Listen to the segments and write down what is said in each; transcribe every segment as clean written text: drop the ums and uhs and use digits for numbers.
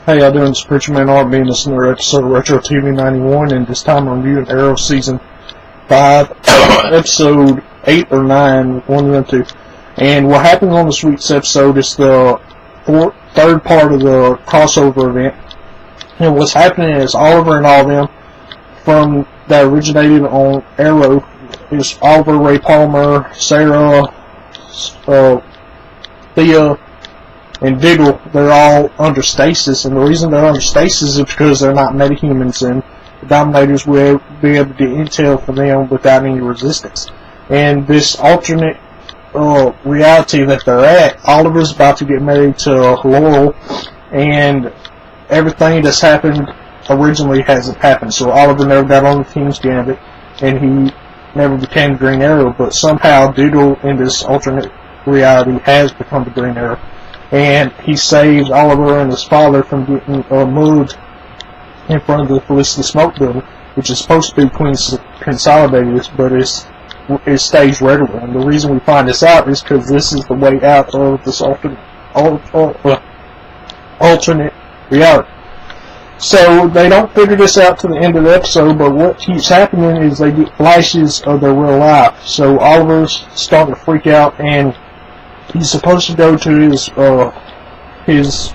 How y'all doing? It's Preacher Man R being this another episode of Retro TV 91, and this time I'm reviewing Arrow Season 5, Episode 8 or 9, one of them two. And what happened on this week's episode is the third part of the crossover event. And what's happening is Oliver and all of them from that originated on Arrow is Oliver, Ray Palmer, Sarah, Thea, and Diggle. They're all under stasis, and the reason they're under stasis is because they're not metahumans, and the Dominators will be able to get intel from them without any resistance. And this alternate reality that they're at, Oliver's about to get married to Laurel, and everything that's happened originally hasn't happened. So Oliver never got on the King's Gambit, and he never became Green Arrow, but somehow Diggle in this alternate reality has become the Green Arrow. And he saved Oliver and his father from getting moved in front of the Felicity Smoke building, which is supposed to be Queen's Consolidators, but it stays regular. And the reason we find this out is because this is the way out of this alternate reality. So they don't figure this out to the end of the episode, but what keeps happening is they get flashes of their real life. So Oliver's starting to freak out, and he's supposed to go to his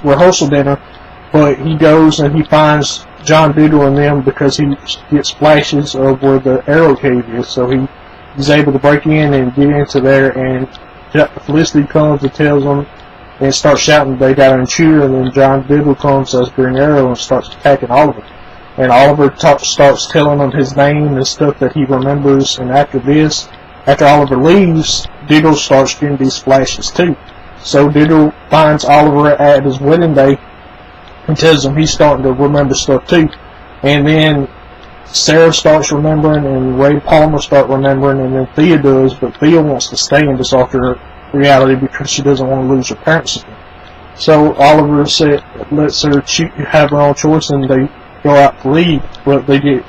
rehearsal dinner, but he goes and he finds John Diggle and them because he gets flashes of where the Arrow cave is. So he's able to break in and get into there, and Felicity comes and tells them and starts shouting they got an intruder, and then John Diggle comes as Green Arrow and starts attacking Oliver. And Oliver starts telling him his name and stuff that he remembers, and after Oliver leaves, Diggle starts getting these flashes too. So Diggle finds Oliver at his wedding day and tells him he's starting to remember stuff too. And then Sarah starts remembering, and Ray Palmer starts remembering, and then Thea does, but Thea wants to stay in this alternate reality because she doesn't want to lose her parents again. So Oliver lets her have her own choice, and they go out to leave, but they get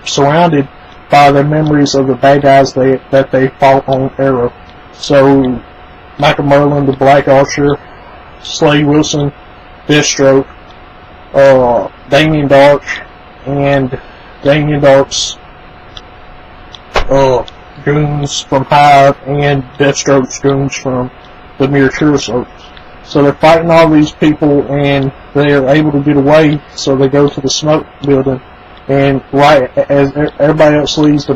surrounded by the memories of the bad guys that they fought on Arrow. So Michael Merlin, the Black Archer, Slade Wilson, Deathstroke, Damien Dark, and Damien Dark's goons from Hive, and Deathstroke's goons from the Mirror Curiosos. So they're fighting all these people, and they're able to get away, so they go to the Smoke building. And right as everybody else leaves through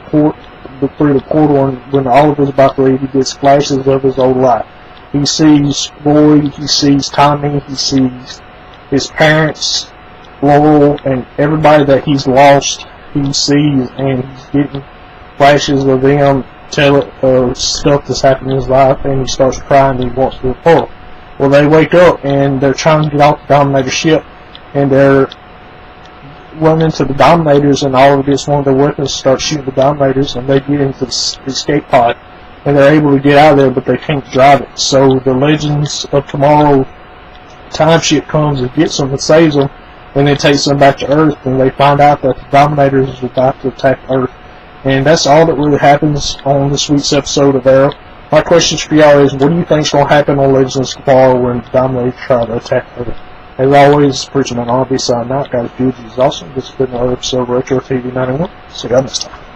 the portal, and when Oliver's about to leave, he gets flashes of his old life. He sees Roy, he sees Tommy, he sees his parents, Laurel, and everybody that he's lost, he sees, and he's getting flashes of them telling stuff that's happened in his life, and he starts crying and he wants to report. Well, they wake up, and they're trying to get off the Dominator ship, and they're run into the Dominators, and Oliver gets one of their weapons, starts shooting the Dominators, and they get into the escape pod, and they're able to get out of there, but they can't drive it. So the Legends of Tomorrow time ship comes and gets them and saves them, and then takes them back to Earth, and they find out that the Dominators is about to attack Earth. And that's all that really happens on this week's episode of Arrow. My questions for y'all is, what do you think is going to happen on Legends of Tomorrow when the Dominators try to attack Earth? As always, Preacher Man R signing out. Guys, beauty is awesome. This has been another episode of Retro TV 91. See y'all next time.